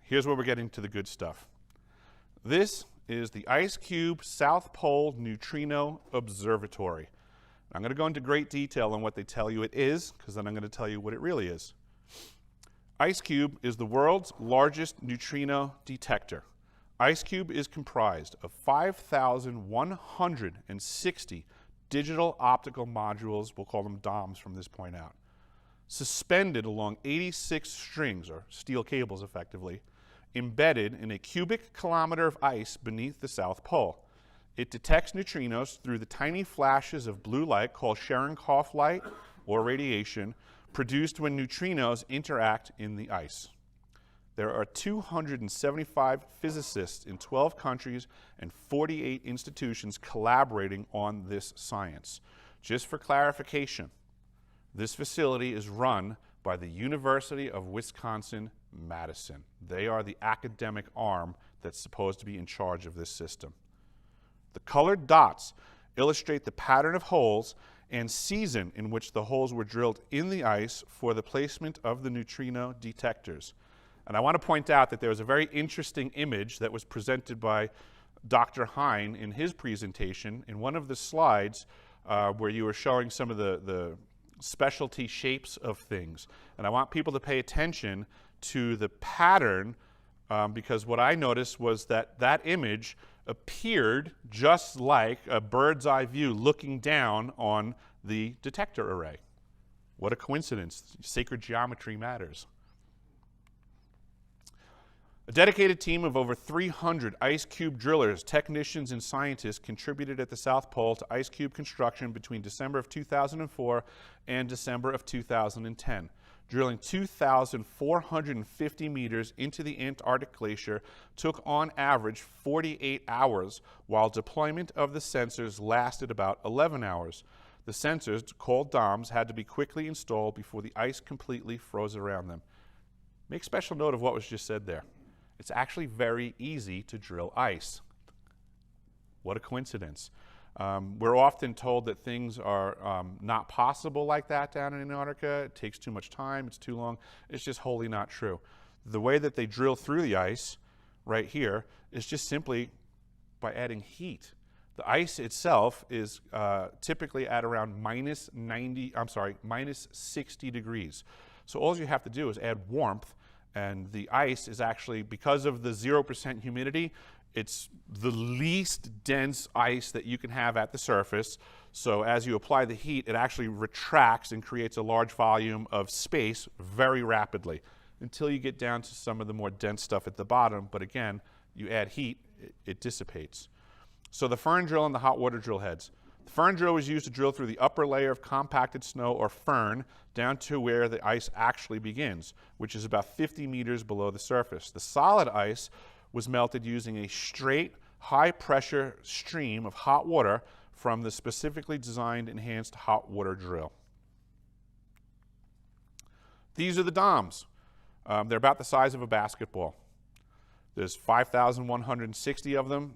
Here's where we're getting to the good stuff. This is the IceCube South Pole Neutrino Observatory. I'm going to go into great detail on what they tell you it is, because then I'm going to tell you what it really is. IceCube is the world's largest neutrino detector. IceCube is comprised of 5,160 digital optical modules, we'll call them DOMs from this point out, suspended along 86 strings, or steel cables effectively, embedded in a cubic kilometer of ice beneath the South Pole. It detects neutrinos through the tiny flashes of blue light called Cherenkov light or radiation produced when neutrinos interact in the ice. There are 275 physicists in 12 countries and 48 institutions collaborating on this science. Just for clarification, this facility is run by the University of Wisconsin-Madison. They are the academic arm that's supposed to be in charge of this system. The colored dots illustrate the pattern of holes and season in which the holes were drilled in the ice for the placement of the neutrino detectors. And I want to point out that there was a very interesting image that was presented by Dr. Hine in his presentation in one of the slides where you were showing some of the specialty shapes of things. And I want people to pay attention to the pattern because what I noticed was that that image appeared just like a bird's eye view looking down on the detector array. What a coincidence. Sacred geometry matters. A dedicated team of over 300 IceCube drillers, technicians, and scientists contributed at the South Pole to IceCube construction between December of 2004 and December of 2010, drilling 2,450 meters into the Antarctic glacier took on average 48 hours, while deployment of the sensors lasted about 11 hours. The sensors, called DOMs, had to be quickly installed before the ice completely froze around them. Make special note of what was just said there. It's actually very easy to drill ice. What a coincidence. We're often told that things are not possible like that down in Antarctica. It takes too much time, it's too long. It's just wholly not true. The way that they drill through the ice right here is just simply by adding heat. The ice itself is typically at around minus 60 degrees. So all you have to do is add warmth, and the ice is actually, because of the 0% humidity, it's the least dense ice that you can have at the surface. So as you apply the heat, it actually retracts and creates a large volume of space very rapidly until you get down to some of the more dense stuff at the bottom. But again, you add heat, it dissipates. So the fern drill and the hot water drill heads. The fern drill was used to drill through the upper layer of compacted snow or fern down to where the ice actually begins, which is about 50 meters below the surface. The solid ice was melted using a straight, high-pressure stream of hot water from the specifically designed enhanced hot water drill. These are the DOMs. They're about the size of a basketball. There's 5,160 of them.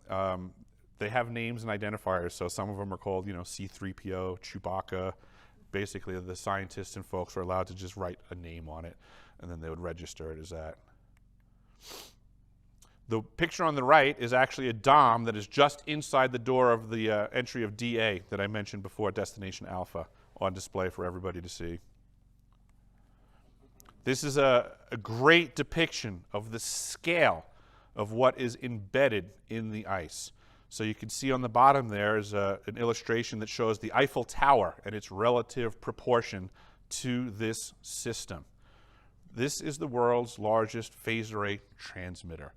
They have names and identifiers, so some of them are called, C-3PO, Chewbacca. Basically, the scientists and folks are allowed to just write a name on it, and then they would register it as that. The picture on the right is actually a DOM that is just inside the door of the entry of DA that I mentioned before, Destination Alpha, on display for everybody to see. This is a great depiction of the scale of what is embedded in the ice. So you can see on the bottom there is an illustration that shows the Eiffel Tower and its relative proportion to this system. This is the world's largest phased array transmitter.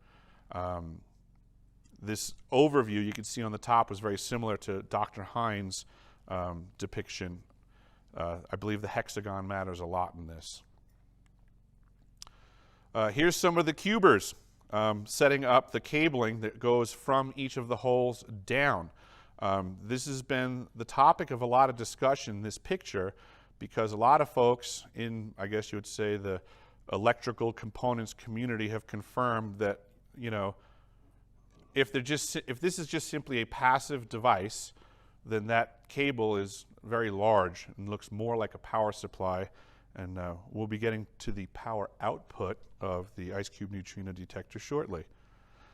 This overview you can see on the top was very similar to Dr. Hine's depiction. I believe the hexagon matters a lot in this. Here's some of the cubers. Setting up the cabling that goes from each of the holes down. This has been the topic of a lot of discussion, this picture, because a lot of folks in, I guess you would say, the electrical components community have confirmed that, if this is just simply a passive device, then that cable is very large and looks more like a power supply. And we'll be getting to the power output of the ice cube neutrino detector shortly.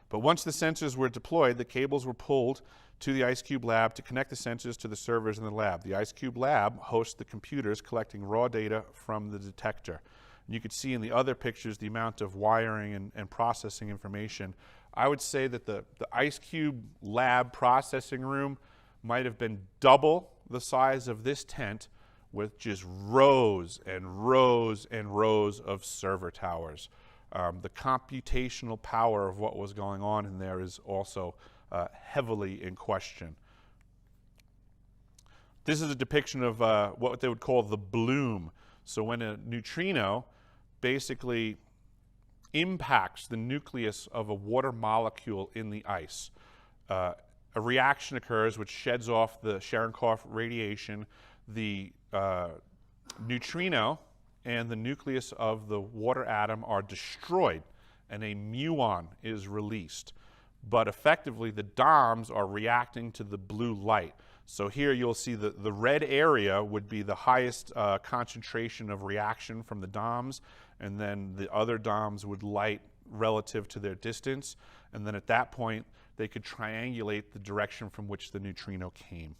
But once the sensors were deployed, the cables were pulled to the ice cube lab to connect the sensors to the servers in the lab. The ice cube lab hosts the computers collecting raw data from the detector. And you can see in the other pictures the amount of wiring and processing information. I would say that the ice cube lab processing room might have been double the size of this tent, with just rows and rows and rows of server towers. The computational power of what was going on in there is also heavily in question. This is a depiction of what they would call the bloom. So when a neutrino basically impacts the nucleus of a water molecule in the ice, a reaction occurs which sheds off the Cherenkov radiation. The neutrino and the nucleus of the water atom are destroyed, and a muon is released. But effectively, the DOMs are reacting to the blue light. So here you'll see the red area would be the highest concentration of reaction from the DOMs, and then the other DOMs would light relative to their distance. And then at that point, they could triangulate the direction from which the neutrino came.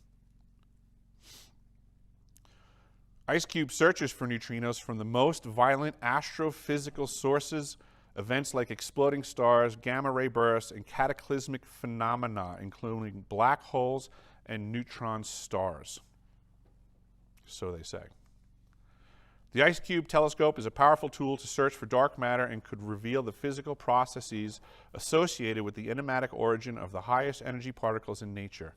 IceCube searches for neutrinos from the most violent astrophysical sources, events like exploding stars, gamma-ray bursts, and cataclysmic phenomena, including black holes and neutron stars. So they say. The IceCube telescope is a powerful tool to search for dark matter and could reveal the physical processes associated with the enigmatic origin of the highest energy particles in nature.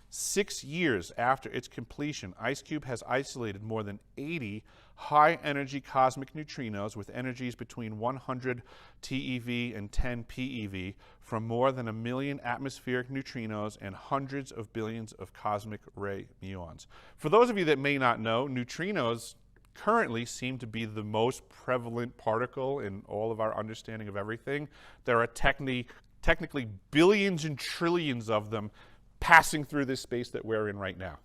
6 years after its completion, IceCube has isolated more than 80 high-energy cosmic neutrinos with energies between 100 TeV and 10 PeV from more than 1 million atmospheric neutrinos and hundreds of billions of cosmic ray muons. For those of you that may not know, neutrinos currently seem to be the most prevalent particle in all of our understanding of everything. There are technically billions and trillions of them passing through this space that we're in right now.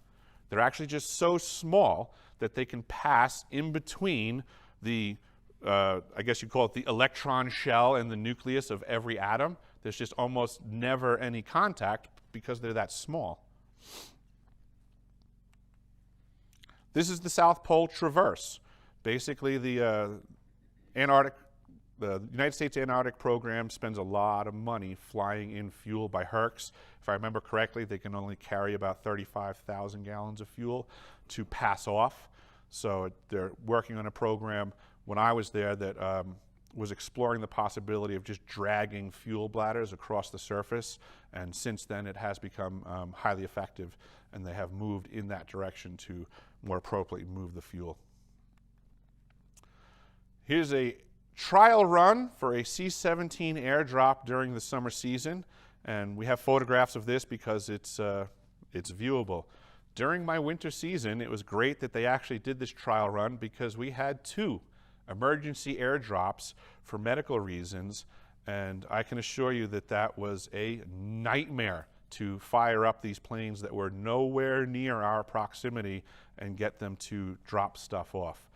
They're actually just so small that they can pass in between the, I guess you'd call it the electron shell and the nucleus of every atom. There's just almost never any contact because they're that small. This is the South Pole Traverse. Basically, the United States Antarctic program spends a lot of money flying in fuel by Hercs. If I remember correctly, they can only carry about 35,000 gallons of fuel to pass off. So they're working on a program when I was there that was exploring the possibility of just dragging fuel bladders across the surface. And since then, it has become highly effective, and they have moved in that direction to more appropriately move the fuel. Here's a trial run for a C-17 airdrop during the summer season, and we have photographs of this because it's viewable. During my winter season, it was great that they actually did this trial run because we had 2 emergency airdrops for medical reasons, and I can assure you that that was a nightmare to fire up these planes that were nowhere near our proximity and get them to drop stuff off.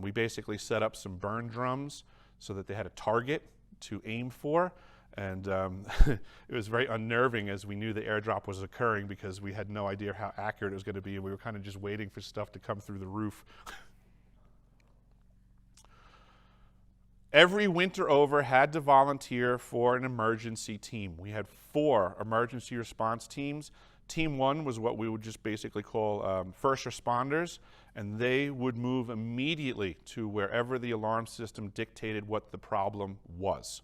We basically set up some burn drums so that they had a target to aim for, and it was very unnerving as we knew the airdrop was occurring because we had no idea how accurate it was going to be, and we were kind of just waiting for stuff to come through the roof. Every winter over had to volunteer for an emergency team. We had 4 emergency response teams. Team 1 was what we would just basically call first responders, and they would move immediately to wherever the alarm system dictated what the problem was.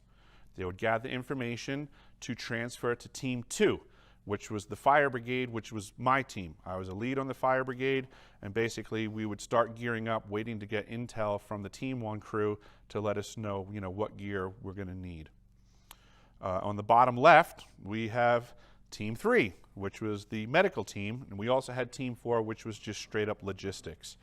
They would gather information to transfer it to Team 2, which was the fire brigade, which was my team. I was a lead on the fire brigade, and basically we would start gearing up, waiting to get intel from the Team 1 crew to let us know, what gear we're going to need. On the bottom left, we have Team 3, which was the medical team, and we also had Team 4, which was just straight up logistics.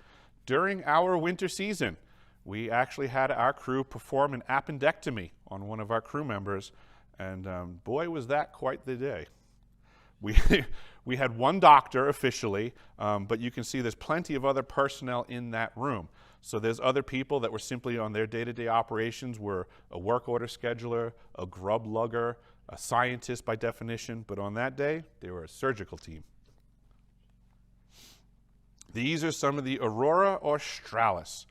During our winter season, we actually had our crew perform an appendectomy on one of our crew members, and boy, was that quite the day. We had 1 doctor officially, but you can see there's plenty of other personnel in that room. So there's other people that were simply on their day-to-day operations, were a work order scheduler, a grub lugger, a scientist by definition, but on that day, they were a surgical team. These are some of the Aurora australis.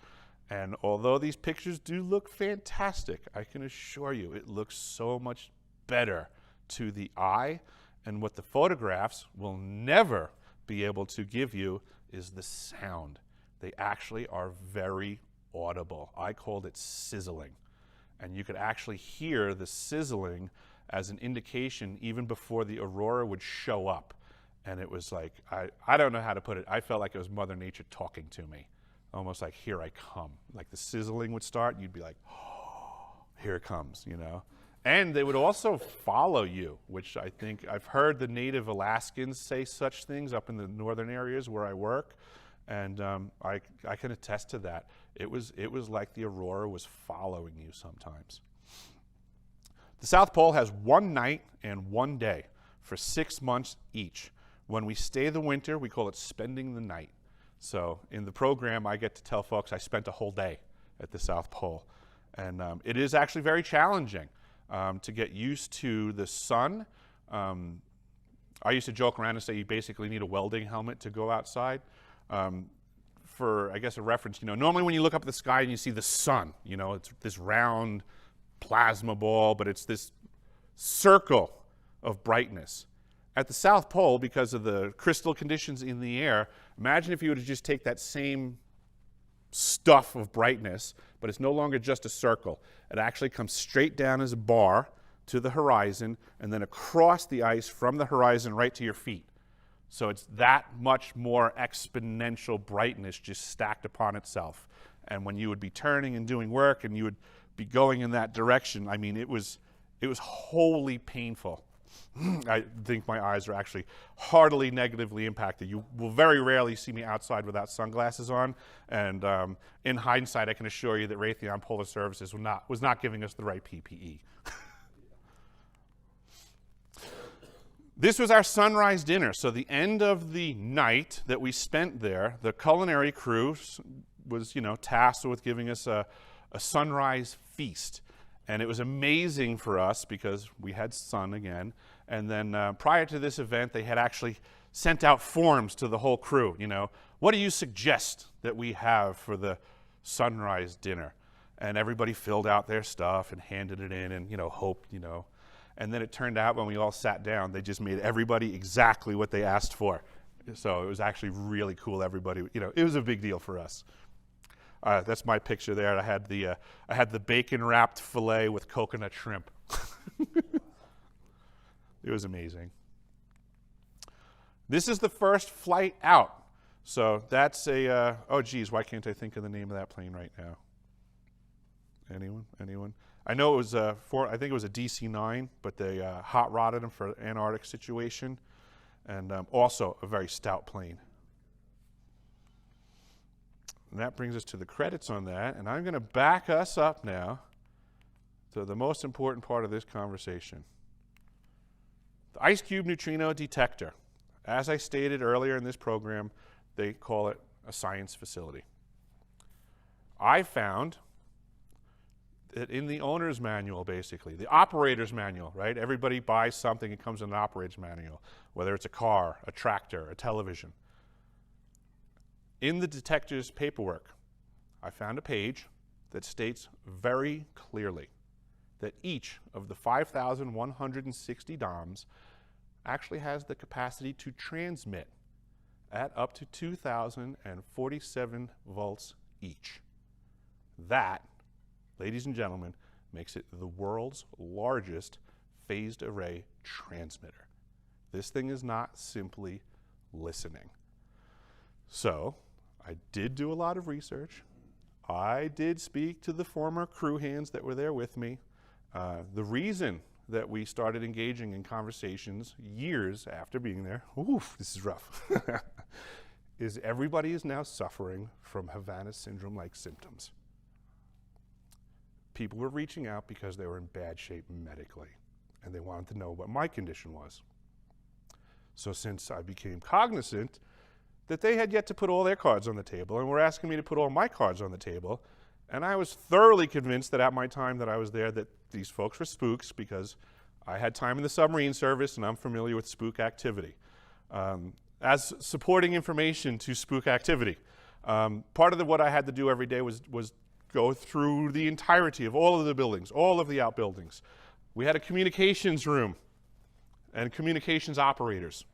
And although these pictures do look fantastic, I can assure you it looks so much better to the eye. And what the photographs will never be able to give you is the sound. They actually are very audible. I called it sizzling. And you could actually hear the sizzling as an indication even before the aurora would show up. And it was like, I don't know how to put it. I felt like it was Mother Nature talking to me. Almost like, here I come. Like the sizzling would start, and you'd be like, oh, here it comes, you know? And they would also follow you, which I think I've heard the native Alaskans say such things up in the northern areas where I work. And I can attest to that. It was like the aurora was following you sometimes. The South Pole has 1 night and 1 day for 6 months each. When we stay the winter, we call it spending the night. So in the program, I get to tell folks I spent a whole day at the South Pole. And it is actually very challenging to get used to the sun. I used to joke around and say you basically need a welding helmet to go outside. For, I guess, a reference, you know, normally when you look up at the sky and you see the sun, you know, it's this round plasma ball, but it's this circle of brightness. At the South Pole, because of the crystal conditions in the air, imagine if you were to just take that same stuff of brightness, but it's no longer just a circle. It actually comes straight down as a bar to the horizon and then across the ice from the horizon right to your feet. So it's that much more exponential brightness just stacked upon itself. And when you would be turning and doing work and you would be going in that direction, I mean, it was wholly painful. I think my eyes are actually heartily negatively impacted. You will very rarely see me outside without sunglasses on. And in hindsight, I can assure you that Raytheon Polar Services was not giving us the right PPE. This was our sunrise dinner. So the end of the night that we spent there, the culinary crew was, you know, tasked with giving us a sunrise feast. And it was amazing for us because we had sun again. And then prior to this event, they had actually sent out forms to the whole crew, you know, what do you suggest that we have for the sunrise dinner? And everybody filled out their stuff and handed it in and, you know, hoped, you know. And then it turned out when we all sat down, they just made everybody exactly what they asked for. So it was actually really cool. Everybody, you know, it was a big deal for us. That's my picture there. I had the bacon wrapped filet with coconut shrimp. It was amazing. This is the first flight out. So that's a, oh geez, why can't I think of the name of that plane right now? Anyone? I know it was I think it was a DC-9, but they hot rodded them for Antarctic situation, and also a very stout plane. And that brings us to the credits on that, and I'm going to back us up now to the most important part of this conversation. The ice cube neutrino detector. As I stated earlier in this program, they call it a science facility. I found that in the owner's manual, basically, the operator's manual, right? Everybody buys something, it comes in an operator's manual, whether it's a car, a tractor, a television. In the detector's paperwork, I found a page that states very clearly that each of the 5,160 DOMs actually has the capacity to transmit at up to 2,047 volts each. That, ladies and gentlemen, makes it the world's largest phased array transmitter. This thing is not simply listening. So, I did do a lot of research. I did speak to the former crew hands that were there with me. The reason that we started engaging in conversations years after being there, oof, this is rough, is everybody is now suffering from Havana syndrome-like symptoms. People were reaching out because they were in bad shape medically, and they wanted to know what my condition was. So since I became cognizant that they had yet to put all their cards on the table and were asking me to put all my cards on the table. And I was thoroughly convinced that at my time that I was there that these folks were spooks, because I had time in the submarine service and I'm familiar with spook activity. As supporting information to spook activity, part of what I had to do every day was go through the entirety of all of the buildings, all of the outbuildings. We had a communications room and communications operators.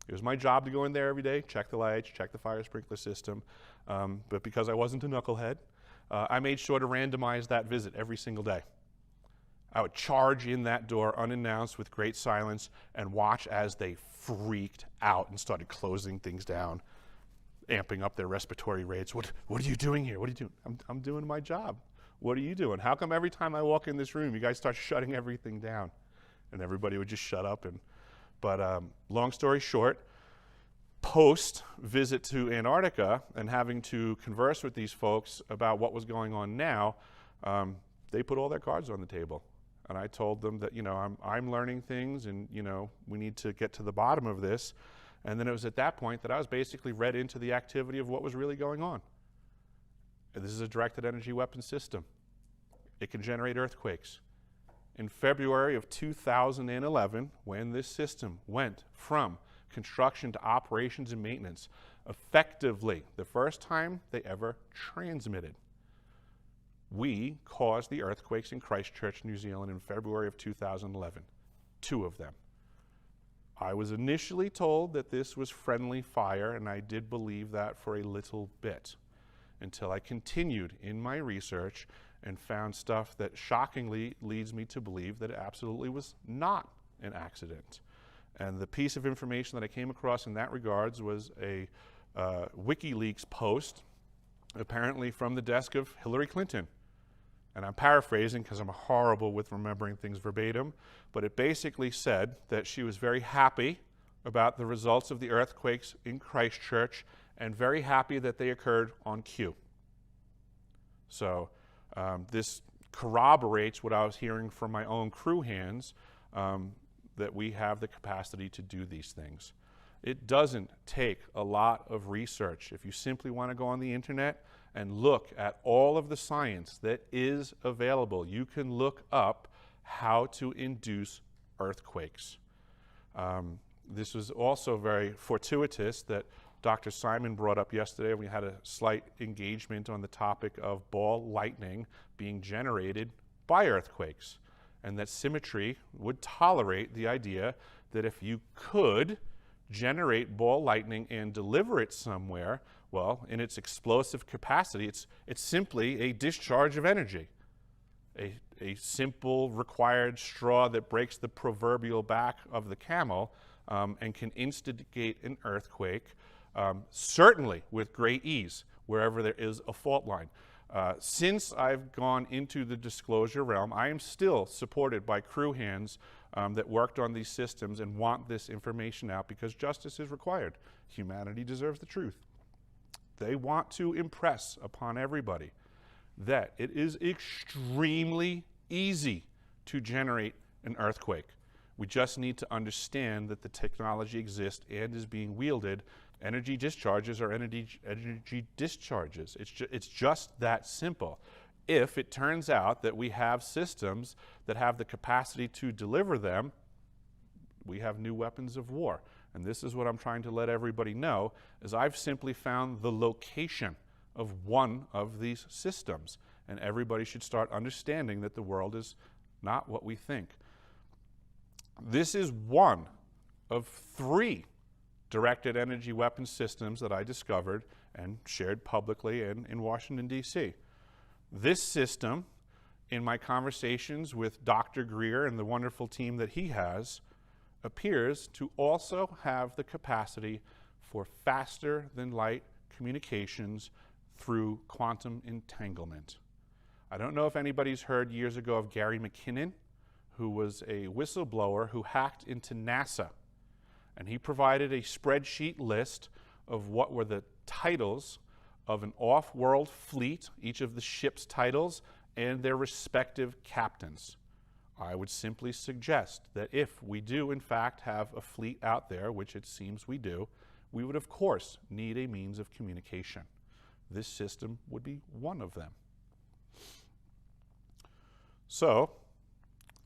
It was my job to go in there every day, check the lights, check the fire sprinkler system. But because I wasn't a knucklehead, I made sure to randomize that visit every single day. I would charge in that door unannounced with great silence and watch as they freaked out and started closing things down, amping up their respiratory rates. What are you doing here? What are you doing? I'm doing my job. What are you doing? How come every time I walk in this room, you guys start shutting everything down? And everybody would just shut up. But long story short, post-visit to Antarctica and having to converse with these folks about what was going on now, they put all their cards on the table. And I told them that, I'm learning things and, we need to get to the bottom of this. And then it was at that point that I was basically read into the activity of what was really going on. And this is a directed energy weapon system. It can generate earthquakes. In February of 2011, when this system went from construction to operations and maintenance, effectively the first time they ever transmitted, we caused the earthquakes in Christchurch, New Zealand in February of 2011, 2 of them. I was initially told that this was friendly fire, and I did believe that for a little bit, until I continued in my research and found stuff that shockingly leads me to believe that it absolutely was not an accident. And the piece of information that I came across in that regards was a WikiLeaks post, apparently from the desk of Hillary Clinton. And I'm paraphrasing because I'm horrible with remembering things verbatim, but it basically said that she was very happy about the results of the earthquakes in Christchurch and very happy that they occurred on cue. So this corroborates what I was hearing from my own crew hands, that we have the capacity to do these things. It doesn't take a lot of research. If you simply want to go on the internet and look at all of the science that is available, you can look up how to induce earthquakes. This was also very fortuitous that Dr. Simon brought up yesterday. We had a slight engagement on the topic of ball lightning being generated by earthquakes, and that symmetry would tolerate the idea that if you could generate ball lightning and deliver it somewhere, well, in its explosive capacity, it's simply a discharge of energy, a simple required straw that breaks the proverbial back of the camel and can instigate an earthquake, certainly with great ease wherever there is a fault line. Since I've gone into the disclosure realm, I am still supported by crew hands that worked on these systems and want this information out because justice is required. Humanity deserves the truth. They want to impress upon everybody that it is extremely easy to generate an earthquake. We just need to understand that the technology exists and is being wielded. Energy discharges are energy discharges. It's just that simple. If it turns out that we have systems that have the capacity to deliver them, we have new weapons of war. And this is what I'm trying to let everybody know, is I've simply found the location of one of these systems. And everybody should start understanding that the world is not what we think. This is one of 3 directed energy weapon systems that I discovered and shared publicly in Washington, D.C. This system, in my conversations with Dr. Greer and the wonderful team that he has, appears to also have the capacity for faster than light communications through quantum entanglement. I don't know if anybody's heard years ago of Gary McKinnon, who was a whistleblower who hacked into NASA. And he provided a spreadsheet list of what were the titles of an off-world fleet, each of the ship's titles, and their respective captains. I would simply suggest that if we do, in fact, have a fleet out there, which it seems we do, we would of course need a means of communication. This system would be one of them. So,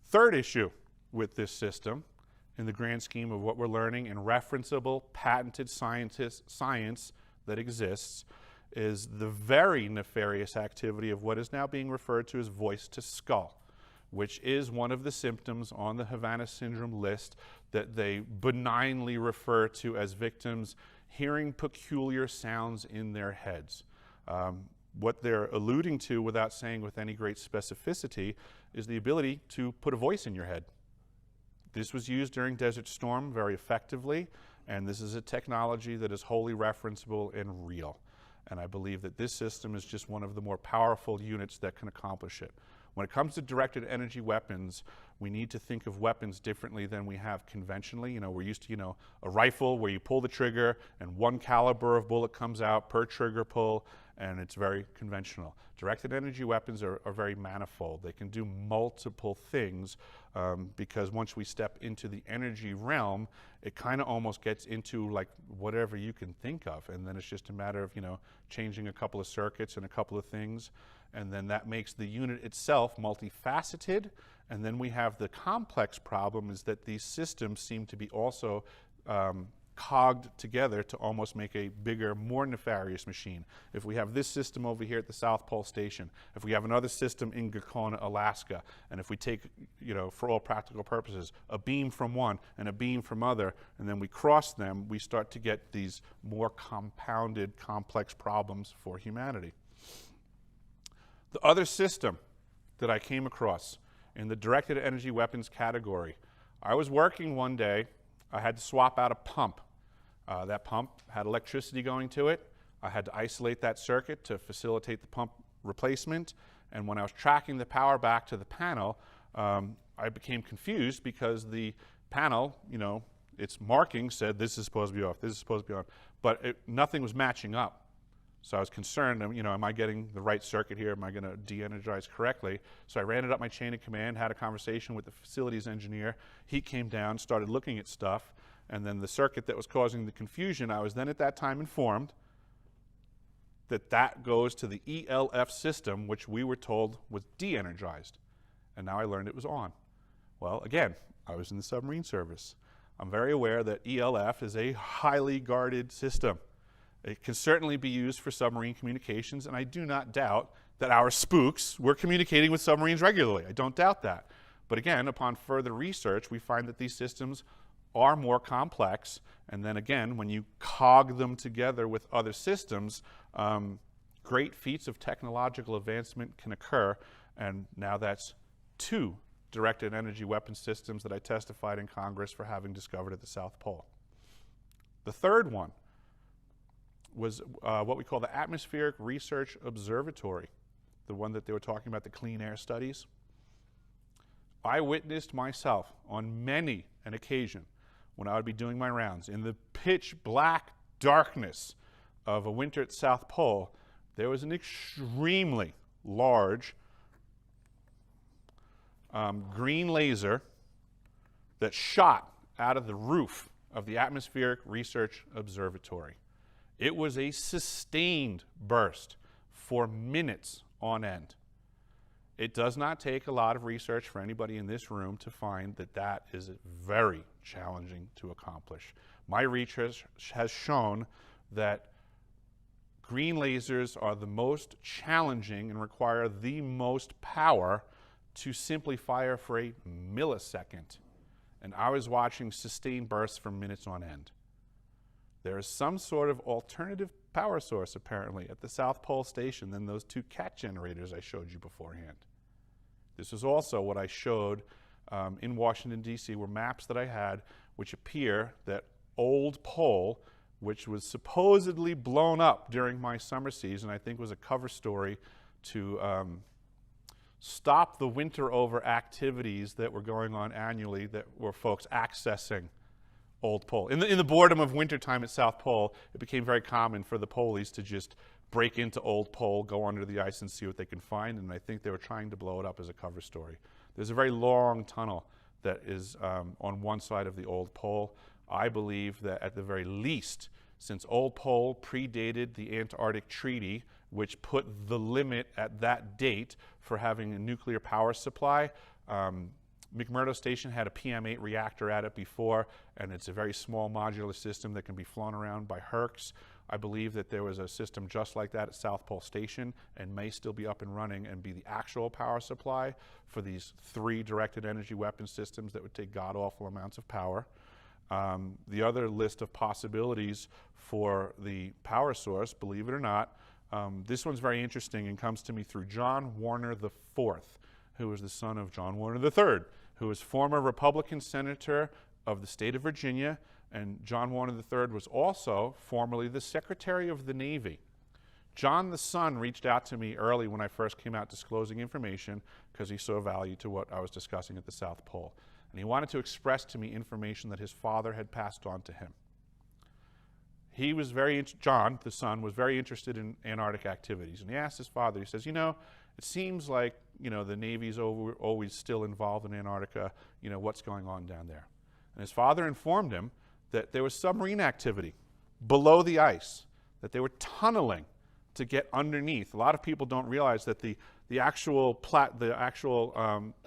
third issue with this system, in the grand scheme of what we're learning in referenceable, patented science that exists, is the very nefarious activity of what is now being referred to as voice to skull, which is one of the symptoms on the Havana syndrome list that they benignly refer to as victims hearing peculiar sounds in their heads. What they're alluding to, without saying with any great specificity, is the ability to put a voice in your head. This was used during Desert Storm very effectively, and this is a technology that is wholly referenceable and real. And I believe that this system is just one of the more powerful units that can accomplish it. When it comes to directed energy weapons, we need to think of weapons differently than we have conventionally. You know, we're used to, a rifle where you pull the trigger and one caliber of bullet comes out per trigger pull, and it's very conventional. Directed energy weapons are very manifold. They can do multiple things because once we step into the energy realm, it kind of almost gets into like whatever you can think of, and then it's just a matter of changing a couple of circuits and a couple of things, and then that makes the unit itself multifaceted. And then we have the complex problem is that these systems seem to be also cogged together to almost make a bigger, more nefarious machine. If we have this system over here at the South Pole Station, if we have another system in Gakona, Alaska, and if we take, for all practical purposes, a beam from one and a beam from other, and then we cross them, we start to get these more compounded, complex problems for humanity. The other system that I came across in the directed energy weapons category, I was working one day, I had to swap out a pump. That pump had electricity going to it. I had to isolate that circuit to facilitate the pump replacement. And when I was tracking the power back to the panel, I became confused because the panel, its marking said this is supposed to be off, this is supposed to be on, but nothing was matching up. So I was concerned, am I getting the right circuit here? Am I going to de-energize correctly? So I ran it up my chain of command, had a conversation with the facilities engineer. He came down, started looking at stuff, and then the circuit that was causing the confusion, I was then at that time informed that that goes to the ELF system, which we were told was de-energized. And now I learned it was on. Well, again, I was in the submarine service. I'm very aware that ELF is a highly guarded system. It can certainly be used for submarine communications, and I do not doubt that our spooks were communicating with submarines regularly. I don't doubt that. But again, upon further research, we find that these systems are more complex, and then again, when you cog them together with other systems, great feats of technological advancement can occur, and now that's 2 directed energy weapon systems that I testified in Congress for having discovered at the South Pole. The third one was what we call the Atmospheric Research Observatory, the one that they were talking about, the clean air studies. I witnessed myself on many an occasion when I would be doing my rounds in the pitch black darkness of a winter at South Pole. There was an extremely large green laser that shot out of the roof of the Atmospheric Research Observatory. It was a sustained burst for minutes on end. It does not take a lot of research for anybody in this room to find that that is very challenging to accomplish. My research has shown that green lasers are the most challenging and require the most power to simply fire for a millisecond. And I was watching sustained bursts for minutes on end. There is some sort of alternative power source, apparently, at the South Pole Station than those 2 cat generators I showed you beforehand. This is also what I showed in Washington, D.C., were maps that I had which appear that Old Pole, which was supposedly blown up during my summer season, I think was a cover story to stop the winter over activities that were going on annually that were folks accessing Old Pole. In the boredom of wintertime at South Pole, it became very common for the polies to just break into Old Pole, go under the ice and see what they can find, and I think they were trying to blow it up as a cover story. There's a very long tunnel that is on one side of the Old Pole. I believe that at the very least, since Old Pole predated the Antarctic Treaty, which put the limit at that date for having a nuclear power supply. McMurdo Station had a PM8 reactor at it before, and it's a very small modular system that can be flown around by Hercs. I believe that there was a system just like that at South Pole Station and may still be up and running and be the actual power supply for these 3 directed energy weapon systems that would take god-awful amounts of power. The other list of possibilities for the power source, believe it or not, this one's very interesting and comes to me through John Warner IV, who was the son of John Warner III, who was former Republican senator of the state of Virginia, and John Warner III was also formerly the Secretary of the Navy. John the son reached out to me early when I first came out disclosing information because he saw value to what I was discussing at the South Pole. And he wanted to express to me information that his father had passed on to him. He was John, the son, was very interested in Antarctic activities. And he asked his father, he says, you know, it seems like, you know, the Navy's always still involved in Antarctica. You know, what's going on down there? And his father informed him that there was submarine activity below the ice, that they were tunneling to get underneath. A lot of people don't realize that the actual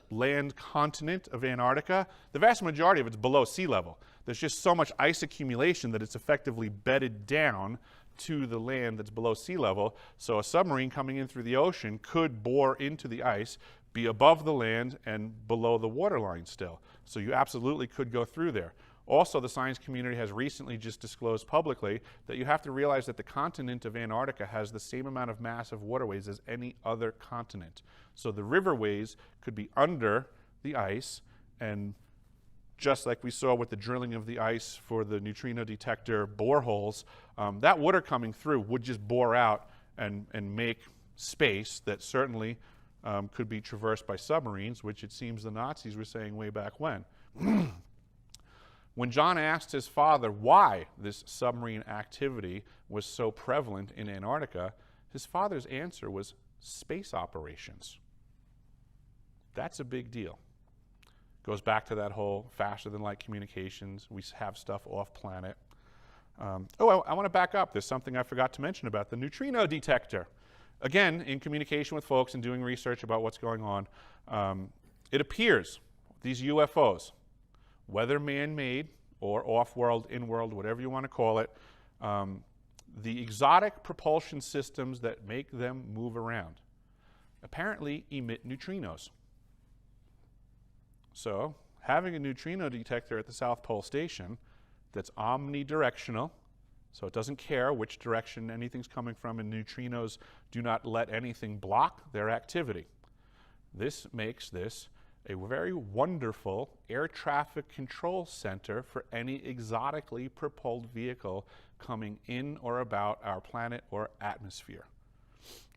land continent of Antarctica, the vast majority of it's below sea level. There's just so much ice accumulation that it's effectively bedded down to the land that's below sea level. So a submarine coming in through the ocean could bore into the ice, be above the land and below the waterline still. So you absolutely could go through there. Also, the science community has recently just disclosed publicly that you have to realize that the continent of Antarctica has the same amount of massive waterways as any other continent. So the riverways could be under the ice, and just like we saw with the drilling of the ice for the neutrino detector boreholes, that water coming through would just bore out and make space that certainly could be traversed by submarines, which it seems the Nazis were saying way back when. When John asked his father why this submarine activity was so prevalent in Antarctica, his father's answer was space operations. That's a big deal. Goes back to that whole faster-than-light communications. We have stuff off-planet. I want to back up. There's something I forgot to mention about the neutrino detector. Again, in communication with folks and doing research about what's going on, it appears these UFOs, whether man-made or off-world, in-world, whatever you want to call it, the exotic propulsion systems that make them move around apparently emit neutrinos. So having a neutrino detector at the South Pole Station that's omnidirectional, so it doesn't care which direction anything's coming from, and neutrinos do not let anything block their activity. This makes this a very wonderful air traffic control center for any exotically propelled vehicle coming in or about our planet or atmosphere.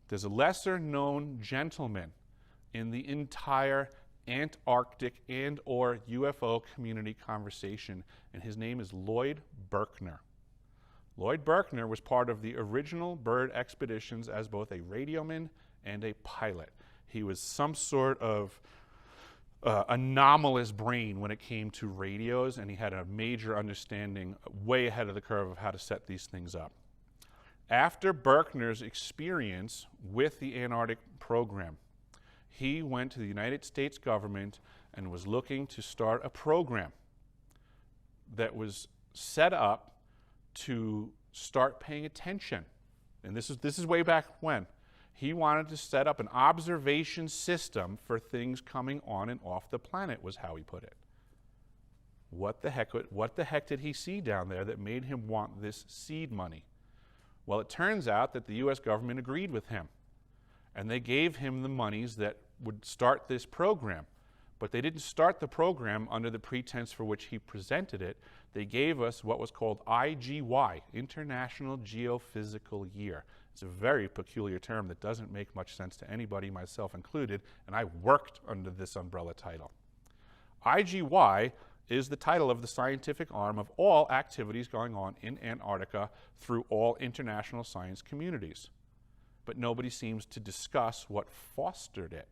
There's a lesser known gentleman in the entire Antarctic and or UFO community conversation, and his name is Lloyd Berkner. Lloyd Berkner was part of the original Byrd expeditions as both a radioman and a pilot. He was some sort of anomalous brain when it came to radios, and he had a major understanding way ahead of the curve of how to set these things up. After Berkner's experience with the Antarctic program, he went to the United States government and was looking to start a program that was set up to start paying attention. And this is way back when. He wanted to set up an observation system for things coming on and off the planet, was how he put it. What the heck did he see down there that made him want this seed money? Well, it turns out that the U.S. government agreed with him, and they gave him the monies that would start this program. But they didn't start the program under the pretense for which he presented it. They gave us what was called IGY, International Geophysical Year. It's a very peculiar term that doesn't make much sense to anybody, myself included, and I worked under this umbrella title. IGY is the title of the scientific arm of all activities going on in Antarctica through all international science communities. But nobody seems to discuss what fostered it.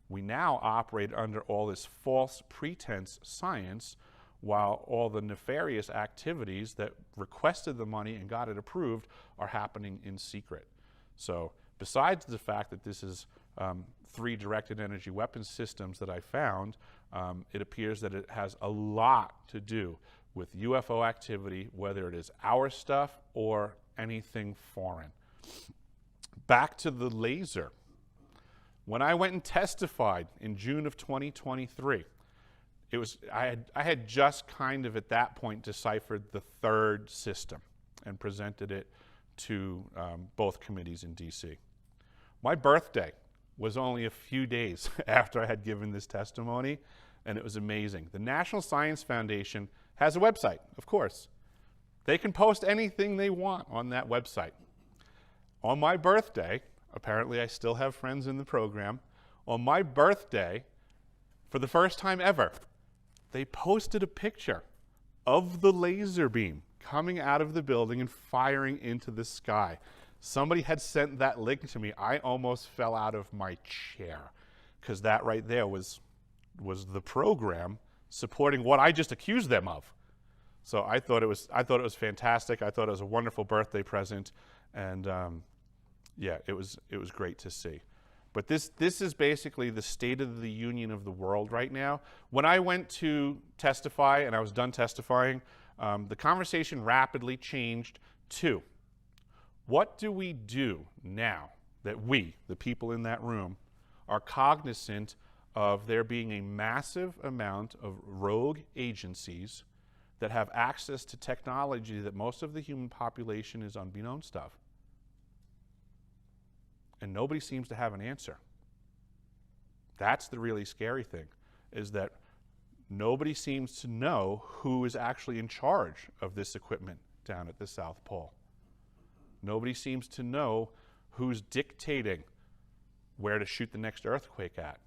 We now operate under all this false pretense science while all the nefarious activities that requested the money and got it approved are happening in secret. So besides the fact that this is 3 directed energy weapons systems that I found, it appears that it has a lot to do with UFO activity, whether it is our stuff or anything foreign. Back to the laser. When I went and testified in June of 2023, I had just kind of at that point deciphered the 3rd system and presented it to both committees in DC. My birthday was only a few days after I had given this testimony, and it was amazing. The National Science Foundation has a website, of course. They can post anything they want on that website. On my birthday, apparently I still have friends in the program, on my birthday, for the first time ever, they posted a picture of the laser beam coming out of the building and firing into the sky. Somebody had sent that link to me. I almost fell out of my chair, because that right there was the program supporting what I just accused them of. So I thought it was fantastic. I thought it was a wonderful birthday present, and yeah, it was great to see. But this is basically the state of the union of the world right now. When I went to testify and I was done testifying, the conversation rapidly changed to, what do we do now that we, the people in that room, are cognizant of there being a massive amount of rogue agencies that have access to technology that most of the human population is unbeknownst of? And nobody seems to have an answer. That's the really scary thing, is that nobody seems to know who is actually in charge of this equipment down at the South Pole. Nobody seems to know who's dictating where to shoot the next earthquake at,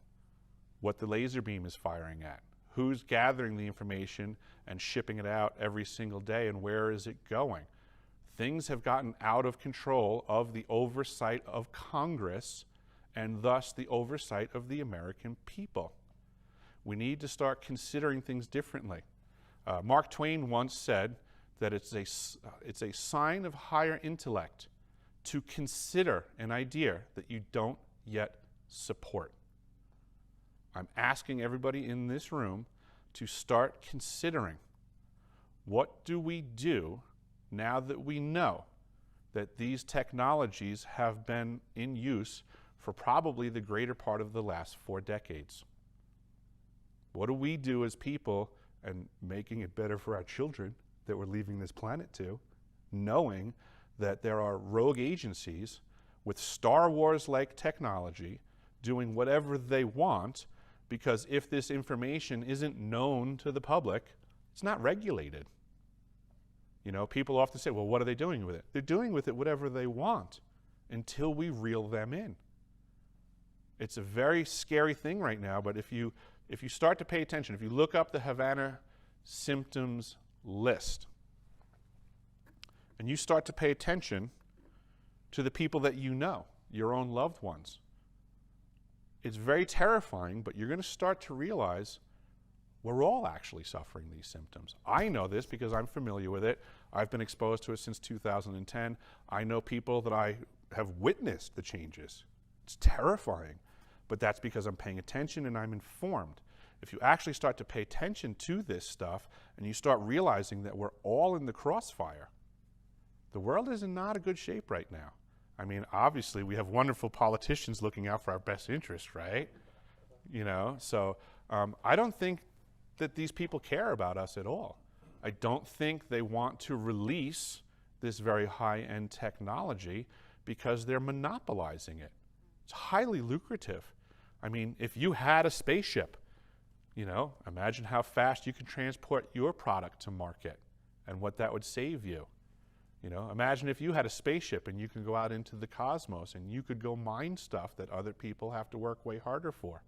what the laser beam is firing at, who's gathering the information and shipping it out every single day, and where is it going. Things have gotten out of control of the oversight of Congress, and thus the oversight of the American people. We need to start considering things differently. Mark Twain once said that it's a sign of higher intellect to consider an idea that you don't yet support. I'm asking everybody in this room to start considering, what do we do now that we know that these technologies have been in use for probably the greater part of the last 4 decades? What do we do as people, and making it better for our children that we're leaving this planet to, knowing that there are rogue agencies with Star Wars-like technology doing whatever they want, because if this information isn't known to the public, it's not regulated. You know, people often say, well, what are they doing with it? They're doing with it whatever they want until we reel them in. It's a very scary thing right now, but if you start to pay attention, if you look up the Havana symptoms list, and you start to pay attention to the people that you know, your own loved ones, it's very terrifying, but you're going to start to realize we're all actually suffering these symptoms. I know this because I'm familiar with it. I've been exposed to it since 2010. I know people that I have witnessed the changes. It's terrifying, but that's because I'm paying attention and I'm informed. If you actually start to pay attention to this stuff and you start realizing that we're all in the crossfire, the world is in not a good shape right now. I mean, obviously, we have wonderful politicians looking out for our best interest, right? You know, so I don't think that these people care about us at all. I don't think they want to release this very high-end technology because they're monopolizing it. It's highly lucrative. I mean, if you had a spaceship, you know, imagine how fast you could transport your product to market and what that would save you. You know, imagine if you had a spaceship and you could go out into the cosmos and you could go mine stuff that other people have to work way harder for.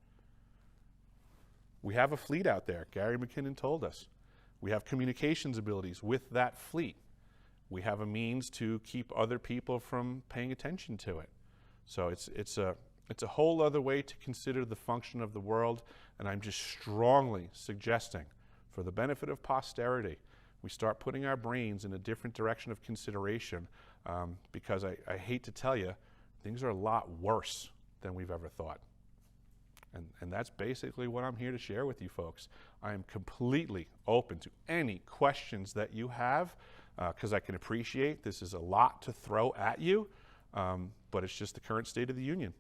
We have a fleet out there. Gary McKinnon told us. We have communications abilities with that fleet. We have a means to keep other people from paying attention to it. So it's a whole other way to consider the function of the world, and I'm just strongly suggesting for the benefit of posterity, we start putting our brains in a different direction of consideration, because I hate to tell you, things are a lot worse than we've ever thought. And that's basically what I'm here to share with you folks. I am completely open to any questions that you have, because I can appreciate this is a lot to throw at you, but it's just the current state of the union.